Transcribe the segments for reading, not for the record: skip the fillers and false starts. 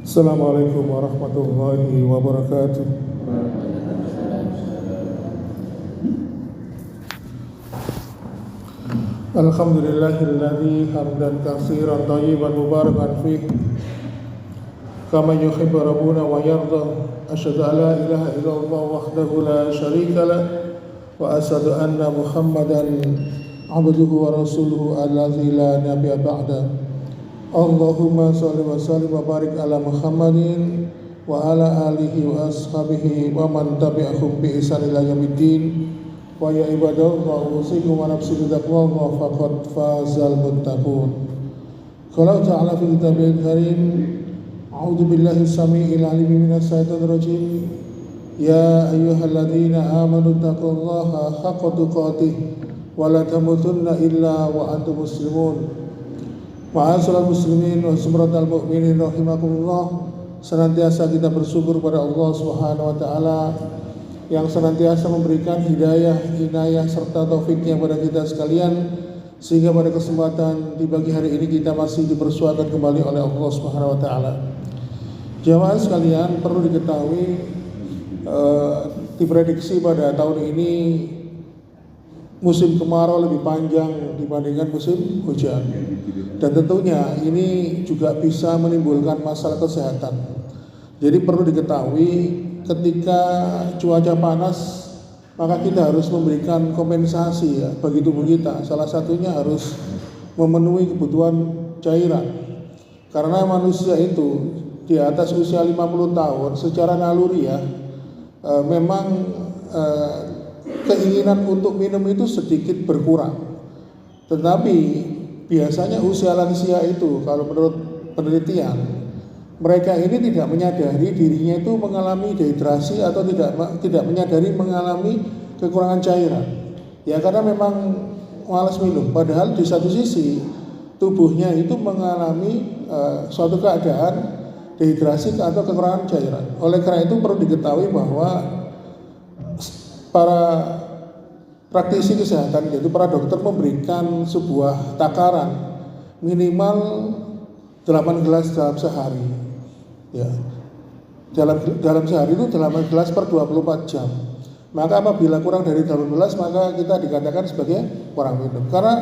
Assalamualaikum warahmatullahi wabarakatuh. Alhamdulillahilladzi hamdan katsiran thayyiban mubarakan fih kama yuhibbu rabbuna wa yarda. Asyhadu an la ilaha illallah wahdahu la syarika lah wa asyhadu anna Muhammadan abduhu wa rasuluhu alladzi la nabiyya ba'da. Allahumma shalli wa sallim wa barik ala Muhammadin wa ala alihi wa ashabihi wa man tabi'ahum bi ihsan ila yaumiddin. Wa ya ibadallah usikum wa nafsi bittaqwallah faqad fazal muttaqun. Qala ta'ala fil kitabil karim, a'udzu billahi samii'il 'aliim minas syaitonir rajim. Ya ayyuhalladzina amanu taqullaha haqqa tuqatih wa la tamutunna illa wa antum muslimun. Ma'asyiral muslimin wa sumratal mu'minin rahimakumullah. Senantiasa kita bersyukur pada Allah Subhanahu wa taala yang senantiasa memberikan hidayah, inayah serta taufiknya kepada kita sekalian, sehingga pada kesempatan di pagi hari ini kita masih dipersuakan kembali oleh Allah Subhanahu wa taala. Jamaah sekalian, perlu diketahui diprediksi pada tahun ini musim kemarau lebih panjang dibandingkan musim hujan. Dan tentunya ini juga bisa menimbulkan masalah kesehatan. Jadi perlu diketahui ketika cuaca panas maka kita harus memberikan kompensasi ya bagi tubuh kita. Salah satunya harus memenuhi kebutuhan cairan. Karena manusia itu di atas usia 50 tahun secara naluri ya memang keinginan untuk minum itu sedikit berkurang. Tetapi biasanya usia lansia itu kalau menurut penelitian mereka ini tidak menyadari dirinya itu mengalami dehidrasi atau tidak menyadari mengalami kekurangan cairan. Ya karena memang malas minum. Padahal di satu sisi tubuhnya itu mengalami suatu keadaan dehidrasi atau kekurangan cairan. Oleh karena itu perlu diketahui bahwa para praktisi kesehatan yaitu para dokter memberikan sebuah takaran minimal 8 gelas dalam sehari. Ya. Dalam sehari itu 8 gelas per 24 jam. Maka apabila kurang dari 18 maka kita dikatakan sebagai kurang minum. Karena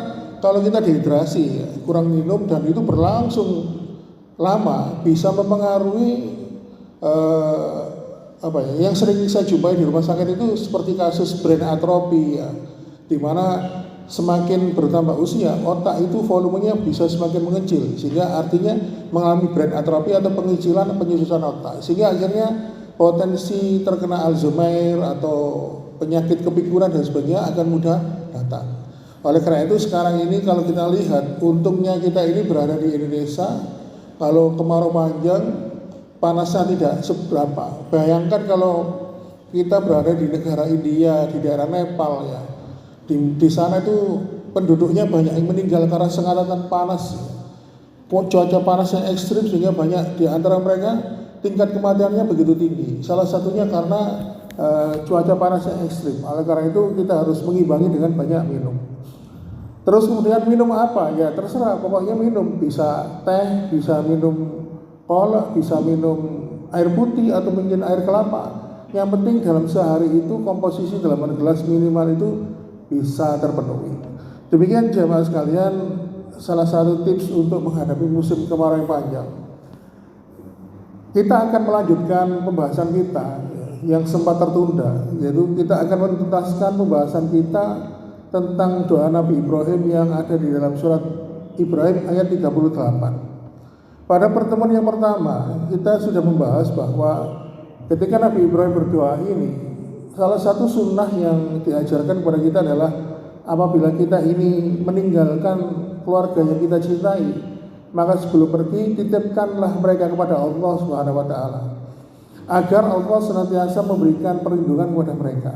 kalau kita dehidrasi ya, kurang minum dan itu berlangsung lama bisa mempengaruhi yang sering saya jumpai di rumah sakit itu seperti kasus brain atrophy ya, di mana semakin bertambah usia otak itu volumenya bisa semakin mengecil sehingga artinya mengalami brain atrophy atau pengecilan penyusutan otak, sehingga akhirnya potensi terkena Alzheimer atau penyakit kepikiran dan sebagainya akan mudah datang. Oleh karena itu sekarang ini kalau kita lihat untungnya kita ini berada di Indonesia, kalau kemarau panjang panasnya tidak seberapa. Bayangkan kalau kita berada di negara India, di daerah Nepal ya. Di sana itu penduduknya banyak yang meninggal karena sengatan panas. Cuaca panas yang ekstrim sehingga banyak di antara mereka tingkat kematiannya begitu tinggi. Salah satunya karena cuaca panas yang ekstrim. Oleh karena itu kita harus mengimbangi dengan banyak minum. Terus kemudian minum apa? Ya terserah, pokoknya minum. Bisa teh, bisa minum kolak, bisa minum air putih atau mungkin air kelapa. Yang penting dalam sehari itu komposisi 8 gelas minimal itu bisa terpenuhi. Demikian jemaah sekalian, salah satu tips untuk menghadapi musim kemarau yang panjang. Kita akan melanjutkan pembahasan kita yang sempat tertunda, yaitu kita akan menuntaskan pembahasan kita tentang doa Nabi Ibrahim yang ada di dalam surat Ibrahim ayat 38. Pada pertemuan yang pertama kita sudah membahas bahwa ketika Nabi Ibrahim berdoa ini, salah satu sunnah yang diajarkan kepada kita adalah apabila kita ini meninggalkan keluarga yang kita cintai, maka sebelum pergi titipkanlah mereka kepada Allah Subhanahu wa taala agar Allah senantiasa memberikan perlindungan kepada mereka.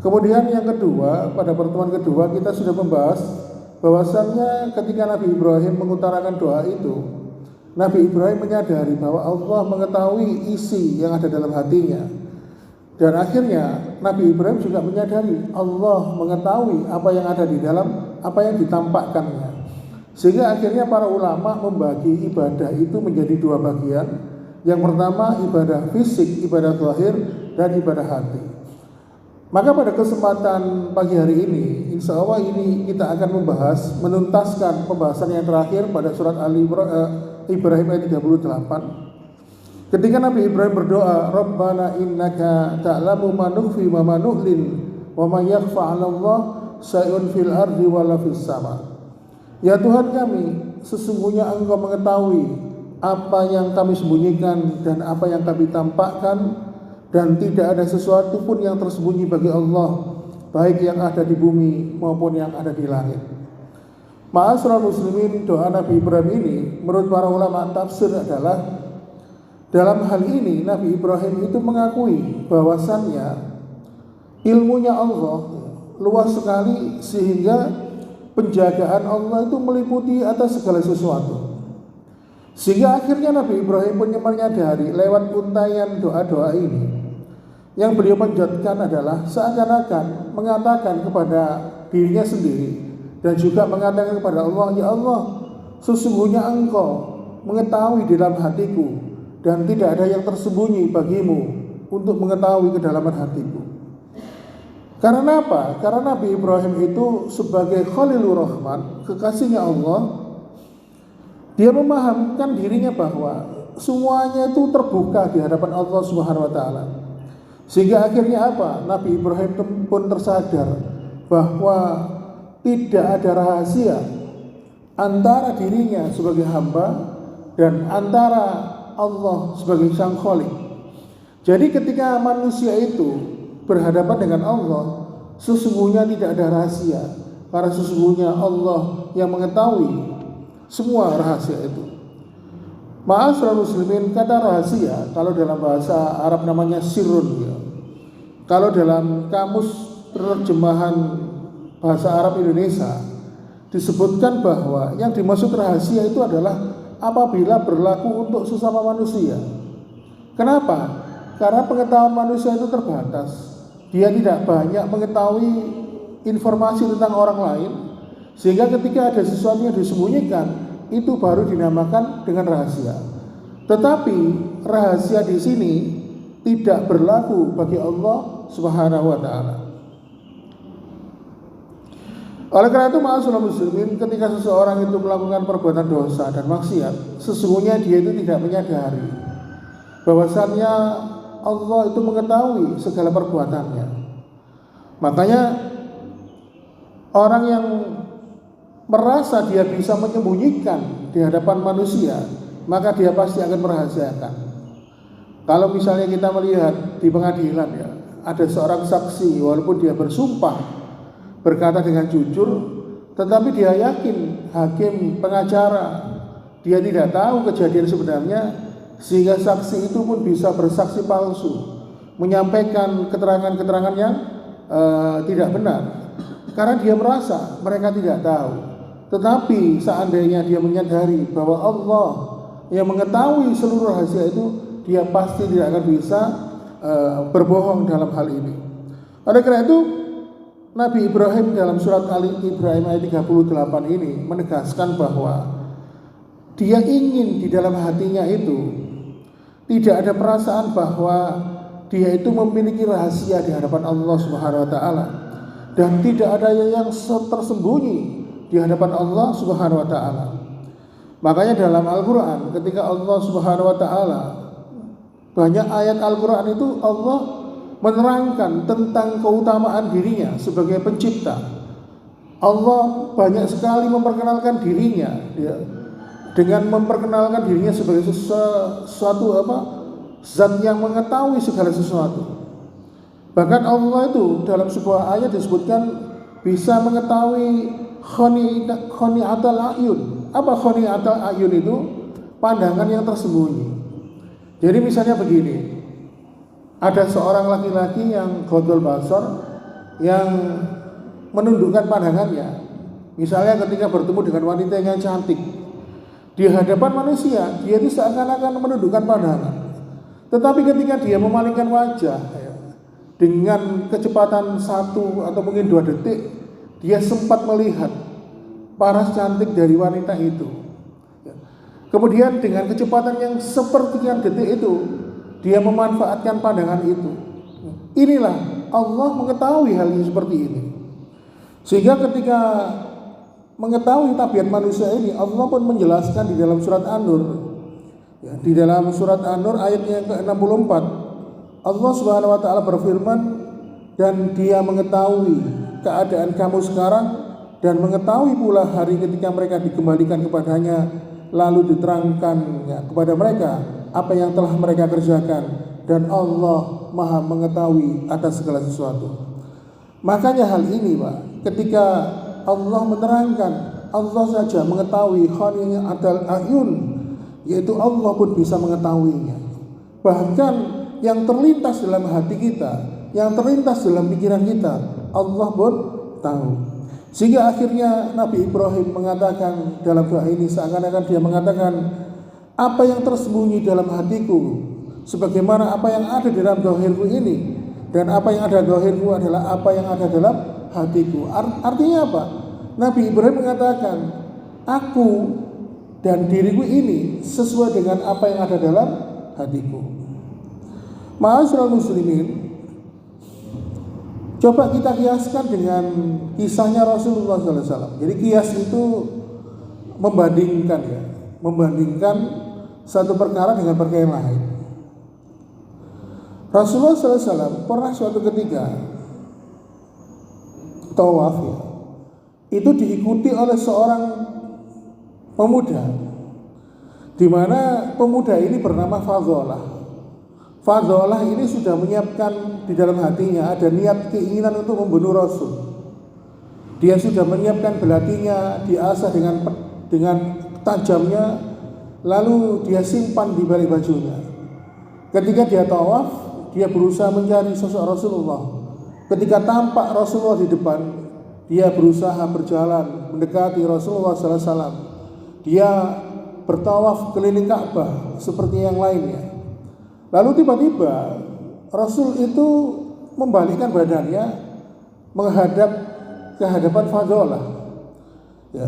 Kemudian yang kedua, pada pertemuan kedua kita sudah membahas bahwasannya ketika Nabi Ibrahim mengutarakan doa itu, Nabi Ibrahim menyadari bahwa Allah mengetahui isi yang ada dalam hatinya. Dan akhirnya Nabi Ibrahim juga menyadari Allah mengetahui apa yang ada di dalam, apa yang ditampakkannya. Sehingga akhirnya para ulama membagi ibadah itu menjadi dua bagian. Yang pertama ibadah fisik, ibadah zahir, dan ibadah hati. Maka pada kesempatan pagi hari ini, insya Allah ini kita akan membahas, menuntaskan pembahasan yang terakhir pada surat Ibrahim ayat 38. Ketika Nabi Ibrahim berdoa, Rabbana innaka ta'lamu ma nukhfi wa ma nu'lin wa ma yakhfa 'ala Allah syai'un fil ardi wa la fis sama. Ya Tuhan kami, sesungguhnya Engkau mengetahui apa yang kami sembunyikan dan apa yang kami tampakkan, dan tidak ada sesuatu pun yang tersembunyi bagi Allah, baik yang ada di bumi maupun yang ada di langit. Ma'asyiral muslimin, doa Nabi Ibrahim ini menurut para ulama tafsir adalah, dalam hal ini Nabi Ibrahim itu mengakui bahwasannya ilmunya Allah luas sekali sehingga penjagaan Allah itu meliputi atas segala sesuatu. Sehingga akhirnya Nabi Ibrahim pun menyadari lewat untayan doa-doa ini, yang beliau panjatkan adalah seakan-akan mengatakan kepada dirinya sendiri dan juga mengatakan kepada Allah, ya Allah, sesungguhnya Engkau mengetahui di dalam hatiku dan tidak ada yang tersembunyi bagimu untuk mengetahui kedalaman hatiku. Karena apa? Karena Nabi Ibrahim itu sebagai Khalilur Rahman, kekasihnya Allah, dia memahamkan dirinya bahwa semuanya itu terbuka di hadapan Allah Subhanahu wa taala. Sehingga akhirnya apa? Nabi Ibrahim pun tersadar bahwa tidak ada rahasia antara dirinya sebagai hamba dan antara Allah sebagai Sang Khalik. Jadi ketika manusia itu berhadapan dengan Allah, sesungguhnya tidak ada rahasia, karena sesungguhnya Allah yang mengetahui semua rahasia itu. Ma'asyiral muslimin, kata rahasia kalau dalam bahasa Arab namanya sirrun ya. Kalau dalam kamus terjemahan bahasa Arab Indonesia disebutkan bahwa yang dimaksud rahasia itu adalah apabila berlaku untuk sesama manusia. Kenapa? Karena pengetahuan manusia itu terbatas. Dia tidak banyak mengetahui informasi tentang orang lain, sehingga ketika ada sesuatu yang disembunyikan, itu baru dinamakan dengan rahasia. Tetapi rahasia di sini tidak berlaku bagi Allah Subhanahu wa taala. Oleh karena itu, ma'asyiral muslimin, ketika seseorang itu melakukan perbuatan dosa dan maksiat, sesungguhnya dia itu tidak menyadari bahwasannya Allah itu mengetahui segala perbuatannya. Makanya orang yang merasa dia bisa menyembunyikan di hadapan manusia, maka dia pasti akan merahasiakan. Kalau misalnya kita melihat di pengadilan ya, ada seorang saksi walaupun dia bersumpah berkata dengan jujur, tetapi dia yakin hakim pengacara dia tidak tahu kejadian sebenarnya, sehingga saksi itu pun bisa bersaksi palsu, menyampaikan keterangan-keterangan yang tidak benar, karena dia merasa mereka tidak tahu. Tetapi seandainya dia menyadari bahwa Allah yang mengetahui seluruh rahasia itu, dia pasti tidak akan bisa berbohong dalam hal ini. Oleh karena itu, Nabi Ibrahim dalam surat Al-Ibrahim ayat 38 ini menegaskan bahwa dia ingin di dalam hatinya itu tidak ada perasaan bahwa dia itu memiliki rahasia di hadapan Allah Subhanahu wa taala, dan tidak ada yang tersembunyi di hadapan Allah Subhanahu wa taala. Makanya dalam Al-Qur'an ketika Allah Subhanahu wa taala, banyak ayat Al-Qur'an itu Allah menerangkan tentang keutamaan dirinya sebagai pencipta. Allah banyak sekali memperkenalkan dirinya ya, dengan memperkenalkan dirinya sebagai sesuatu zat yang mengetahui segala sesuatu. Bahkan Allah itu dalam sebuah ayat disebutkan bisa mengetahui khoni'atal a'yun. Apa khoni'atal a'yun itu? Pandangan yang tersembunyi. Jadi misalnya begini, ada seorang laki-laki yang ghadul basar, yang menundukkan pandangannya. Misalnya ketika bertemu dengan wanita yang cantik, di hadapan manusia dia itu seakan-akan menundukkan pandangan. Tetapi ketika dia memalingkan wajah dengan kecepatan 1 atau mungkin 2 detik, dia sempat melihat paras cantik dari wanita itu. Kemudian dengan kecepatan yang sepertiga detik itu, dia memanfaatkan pandangan itu. Inilah Allah mengetahui hal yang seperti ini. Sehingga ketika mengetahui tabiat manusia ini, Allah pun menjelaskan di dalam surat An-Nur. Ya, di dalam surat An-Nur ayat yang ke-64, Allah Subhanahu wa taala berfirman, dan dia mengetahui keadaan kamu sekarang dan mengetahui pula hari ketika mereka dikembalikan kepadanya, lalu diterangkan kepada mereka apa yang telah mereka kerjakan, dan Allah Maha mengetahui atas segala sesuatu. Makanya hal ini, Pak, ketika Allah menerangkan, Allah saja mengetahui khaninya adal ayun, yaitu Allah pun bisa mengetahuinya. Bahkan yang terlintas dalam hati kita, yang terlintas dalam pikiran kita, Allah pun tahu. Sehingga akhirnya Nabi Ibrahim mengatakan dalam doa ini, seakan-akan dia mengatakan, apa yang tersembunyi dalam hatiku, sebagaimana apa yang ada dalam zahirku ini, dan apa yang ada zahirku adalah apa yang ada dalam hatiku. Artinya apa? Nabi Ibrahim mengatakan, aku dan diriku ini sesuai dengan apa yang ada dalam hatiku. Ma'asyiral muslimin, coba kita kiaskan dengan kisahnya Rasulullah SAW. Jadi kias itu membandingkan satu perkara dengan perkara yang lain. Rasulullah SAW pernah suatu ketika tawaf, itu diikuti oleh seorang pemuda, di mana pemuda ini bernama Fadhalah. Fadhalah ini sudah menyiapkan di dalam hatinya ada niat keinginan untuk membunuh Rasul. Dia sudah menyiapkan belatinya, diasah dengan tajamnya, lalu dia simpan di balik bajunya. Ketika dia tawaf, dia berusaha mencari sosok Rasulullah. Ketika tampak Rasulullah di depan, dia berusaha berjalan mendekati Rasulullah SAW. Dia bertawaf keliling Ka'bah seperti yang lainnya. Lalu tiba-tiba Rasul itu membalikkan badannya menghadap ke hadapan Fadhalah. Ya.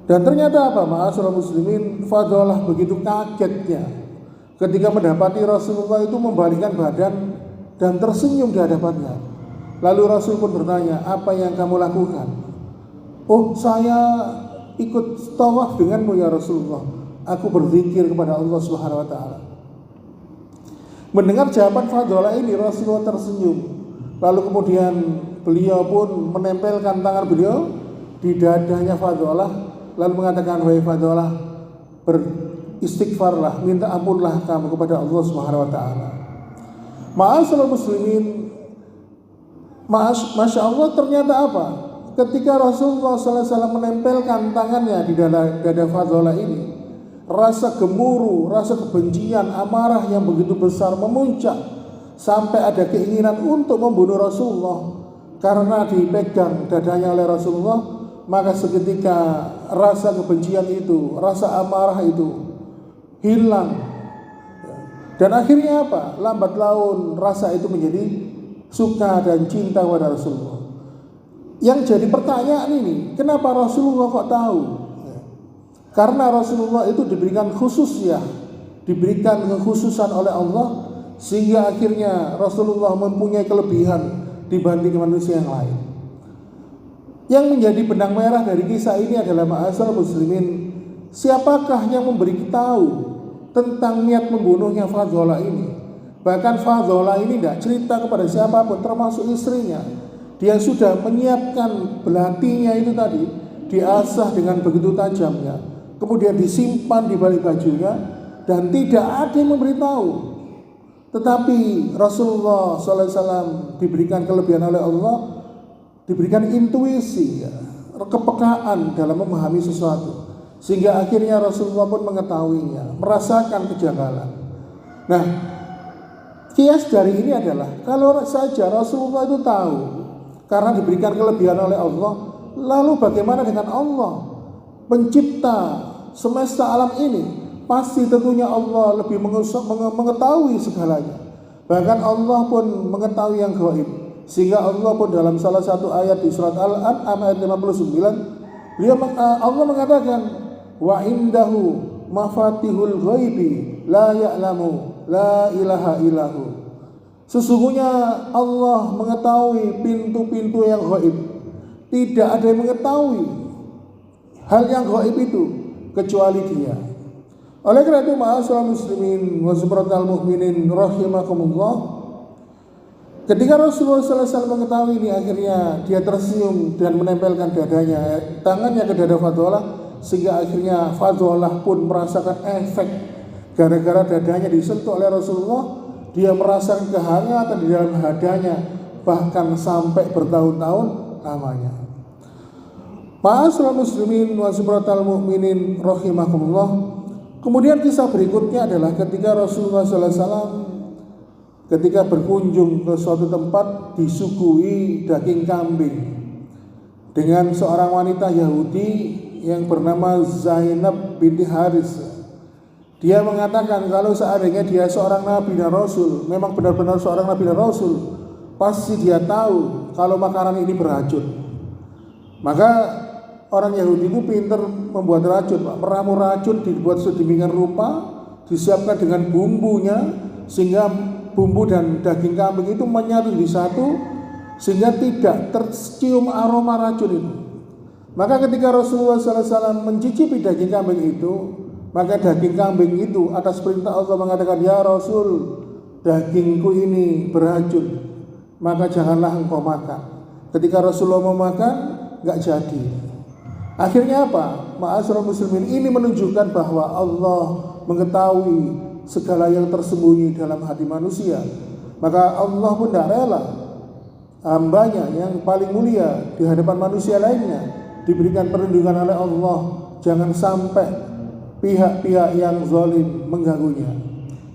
Dan ternyata apa? Ma'asyiral muslimin, Fadhalah begitu kagetnya ketika mendapati Rasulullah itu membalikkan badan dan tersenyum di hadapannya. Lalu Rasul pun bertanya, apa yang kamu lakukan? Oh, saya ikut tawaf denganmu ya Rasulullah. Aku berzikir kepada Allah Subhanahu wa taala. Mendengar jawaban Fadhalah ini, Rasulullah tersenyum. Lalu kemudian beliau pun menempelkan tangan beliau di dadanya Fadhalah, lalu mengatakan, wahai Fadhalah, beristighfarlah, minta ampunlah kamu kepada Allah Subhanahu wa taala. Ma'asyiral muslimin, Masya Allah, ternyata apa? Ketika Rasulullah SAW menempelkan tangannya di dada Fadhalah ini, rasa gemuruh, rasa kebencian, amarah yang begitu besar memuncak sampai ada keinginan untuk membunuh Rasulullah. Karena dipegang dadanya oleh Rasulullah, maka seketika rasa kebencian itu, rasa amarah itu hilang. Dan akhirnya apa? Lambat laun rasa itu menjadi suka dan cinta kepada Rasulullah. Yang jadi pertanyaan ini, kenapa Rasulullah kok tahu? Karena Rasulullah itu diberikan khususiyah, diberikan kekhususan oleh Allah, sehingga akhirnya Rasulullah mempunyai kelebihan dibanding manusia yang lain. Yang menjadi benang merah dari kisah ini adalah ma'asyiral muslimin, siapakah yang memberi tahu tentang niat membunuhnya Fadhalah ini? Bahkan Fadhalah ini tidak cerita kepada siapapun, termasuk istrinya. Dia sudah menyiapkan belatinya itu tadi, diasah dengan begitu tajamnya, kemudian disimpan di balik bajunya, dan tidak ada yang memberitahu. Tetapi Rasulullah SAW diberikan kelebihan oleh Allah, diberikan intuisi, kepekaan dalam memahami sesuatu, sehingga akhirnya Rasulullah pun mengetahuinya, merasakan kejanggalan. Nah, kias dari ini adalah kalau saja Rasulullah itu tahu karena diberikan kelebihan oleh Allah, lalu bagaimana dengan Allah, pencipta semesta alam ini? Pasti tentunya Allah lebih mengetahui segalanya. Bahkan Allah pun mengetahui yang gaib. Sehingga Allah pun dalam salah satu ayat di surat Al-An'am ayat 59, Allah mengatakan, wa indahu mafatihul ghaibi la ya'lamu la ilaha illahu. Sesungguhnya Allah mengetahui pintu-pintu yang gaib. Tidak ada yang mengetahui hal yang gaib itu kecuali Dia. Oleh karena itu, ma'asyiral muslimin wa subhanallahi mu'minin rahimakumullah, ketika Rasulullah SAW mengetahui ini, akhirnya dia tersenyum dan menempelkan dadanya, tangannya ke dada Fadhalah, sehingga akhirnya Fadhalah pun merasakan efek gara-gara dadanya disentuh oleh Rasulullah. Dia merasakan kehangatan di dalam dadanya, bahkan sampai bertahun-tahun lamanya. Ma'asyiral muslimin wa subhanallahi mu'minin rahimakumullah. Kemudian kisah berikutnya adalah ketika Rasulullah SAW ketika berkunjung ke suatu tempat disuguhi daging kambing dengan seorang wanita Yahudi yang bernama Zainab binti Haris. Dia mengatakan kalau seandainya dia seorang nabi dan rasul, memang benar-benar seorang nabi dan rasul, pasti dia tahu kalau makanan ini beracun. Maka orang Yahudi itu pintar membuat racun, meramu racun, dibuat sedemikian rupa, disiapkan dengan bumbunya, sehingga bumbu dan daging kambing itu menyatu di satu, sehingga tidak tercium aroma racun itu. Maka ketika Rasulullah SAW mencicipi daging kambing itu, maka daging kambing itu atas perintah Allah mengatakan, ya Rasul, dagingku ini beracun, maka janganlah engkau makan. Ketika Rasulullah mau makan, gak jadi. Akhirnya apa? Ma'asyiral muslimin, ini menunjukkan bahwa Allah mengetahui segala yang tersembunyi dalam hati manusia. Maka Allah pun tidak rela hambanya yang paling mulia di hadapan manusia lainnya diberikan perlindungan oleh Allah. Jangan sampai pihak-pihak yang zalim mengganggunya.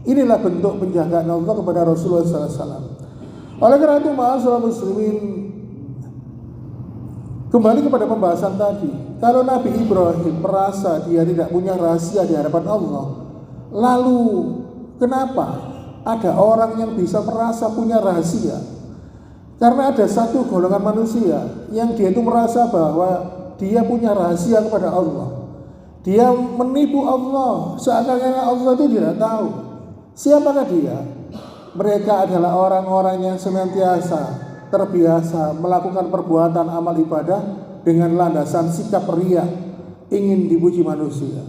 Inilah bentuk penjagaan Allah kepada Rasulullah SAW. Oleh karena itu, ma'asyiral muslimin, kembali kepada pembahasan tadi. Kalau Nabi Ibrahim merasa dia tidak punya rahasia di hadapan Allah, lalu kenapa ada orang yang bisa merasa punya rahasia? Karena ada satu golongan manusia yang dia itu merasa bahwa dia punya rahasia kepada Allah. Dia menipu Allah seakan-akan Allah itu tidak tahu. Siapakah dia? Mereka adalah orang-orang yang senantiasa terbiasa melakukan perbuatan amal ibadah dengan landasan sikap riya, ingin dipuji manusia.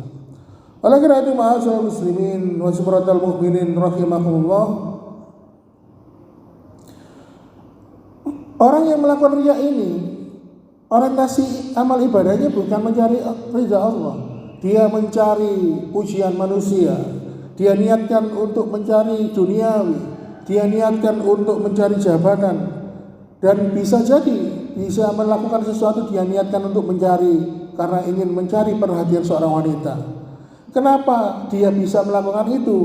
Oleh karena itu, ma'asyiral muslimin wa subhanallahi mu'minin rahimakumullah, orang yang melakukan riya ini, orientasi amal ibadahnya bukan mencari ridha Allah. Dia mencari pujian manusia. Dia niatkan untuk mencari duniawi. Dia niatkan untuk mencari jabatan. Dan bisa jadi bisa melakukan sesuatu dia niatkan untuk mencari karena ingin mencari perhatian seorang wanita. Kenapa dia bisa melakukan itu?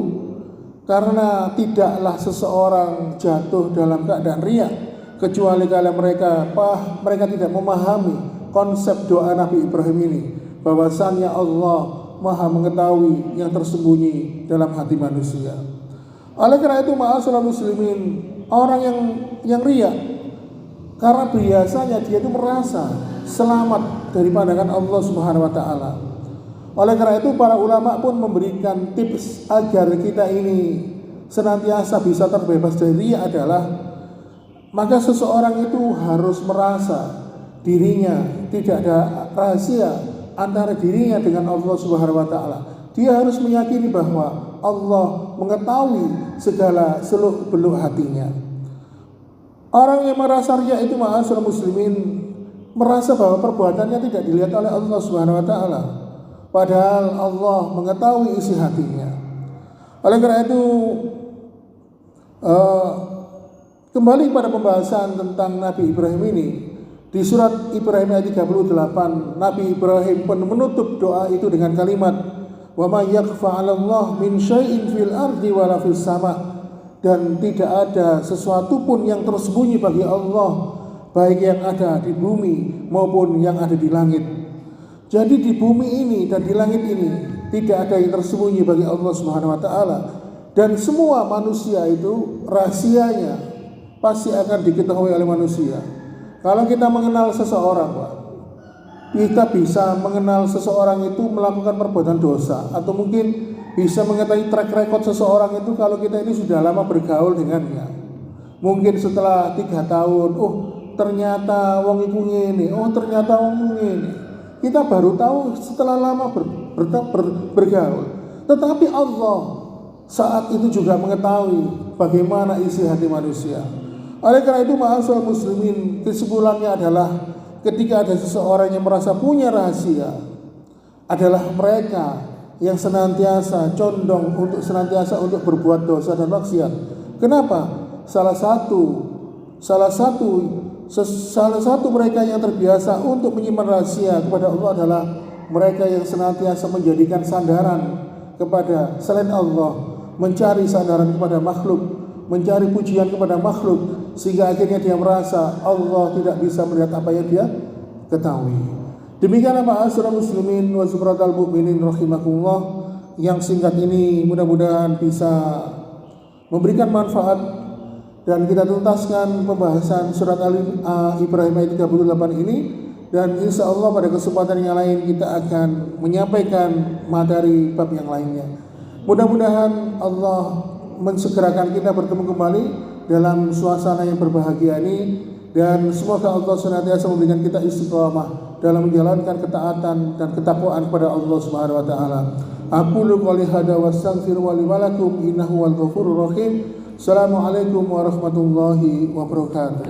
Karena tidaklah seseorang jatuh dalam keadaan riya kecuali kalau mereka tidak memahami konsep doa Nabi Ibrahim ini, bahwasannya Allah Maha mengetahui yang tersembunyi dalam hati manusia. Oleh karena itu, ma'asyiral muslimin, orang yang riya karena biasanya dia itu merasa selamat dari pandangan Allah Subhanahu wa taala. Oleh karena itu, para ulama pun memberikan tips agar kita ini senantiasa bisa terbebas dari riya adalah, maka seseorang itu harus merasa dirinya tidak ada rahasia antara dirinya dengan Allah Subhanahu wa taala. Dia harus meyakini bahwa Allah mengetahui segala seluk-beluk hatinya. Orang yang merasa riya itu, ma'asyiral muslimin, merasa bahwa perbuatannya tidak dilihat oleh Allah Subhanahu wa taala, padahal Allah mengetahui isi hatinya. Oleh karena itu, kembali pada pembahasan tentang Nabi Ibrahim ini, di surat Ibrahim ayat 38, Nabi Ibrahim pun menutup doa itu dengan kalimat, "Wa may yakhfa 'ala Allah min syai'in fil ardi wala fis sama." Dan tidak ada sesuatu pun yang tersembunyi bagi Allah, baik yang ada di bumi maupun yang ada di langit. Jadi di bumi ini dan di langit ini tidak ada yang tersembunyi bagi Allah Subhanahu wa taala, dan semua manusia itu rahasianya pasti akan diketahui oleh manusia. Kalau kita mengenal seseorang, Pak, kita bisa mengenal seseorang itu melakukan perbuatan dosa, atau mungkin bisa mengetahui track record seseorang itu kalau kita ini sudah lama bergaul dengannya. Mungkin setelah 3 tahun, oh ternyata wong iku ngene, oh ternyata wong ngene. Kita baru tahu setelah lama bergaul. Tetapi Allah saat itu juga mengetahui bagaimana isi hati manusia. Oleh karena itu, ma'asyiral muslimin, kesimpulannya adalah ketika ada seseorang yang merasa punya rahasia, adalah mereka yang senantiasa condong untuk berbuat dosa dan maksiat. Kenapa? Salah satu mereka yang terbiasa untuk menyimpan rahasia kepada Allah adalah mereka yang senantiasa menjadikan sandaran kepada selain Allah, mencari sandaran kepada makhluk, mencari pujian kepada makhluk, sehingga akhirnya dia merasa Allah tidak bisa melihat apa yang dia ketahui. Demikianlah ma'asyiral muslimin wa zubratal mu'minin rahimakumullah, yang singkat ini mudah-mudahan bisa memberikan manfaat dan kita tuntaskan pembahasan surat Al-Ibrahim ayat 38 ini, dan insya Allah pada kesempatan yang lain kita akan menyampaikan materi bab yang lainnya. Mudah-mudahan Allah mensegerakan kita bertemu kembali dalam suasana yang berbahagia ini, dan semoga Allah senantiasa memberikan kita istiqamah dalam menjalankan ketaatan dan ketakwaan kepada Allah Subhanahu wa taala. Aqulu qouli hadza wa astaghfiru li wa lakum innahu wal ghafurur rahim. Assalamualaikum warahmatullahi wabarakatuh.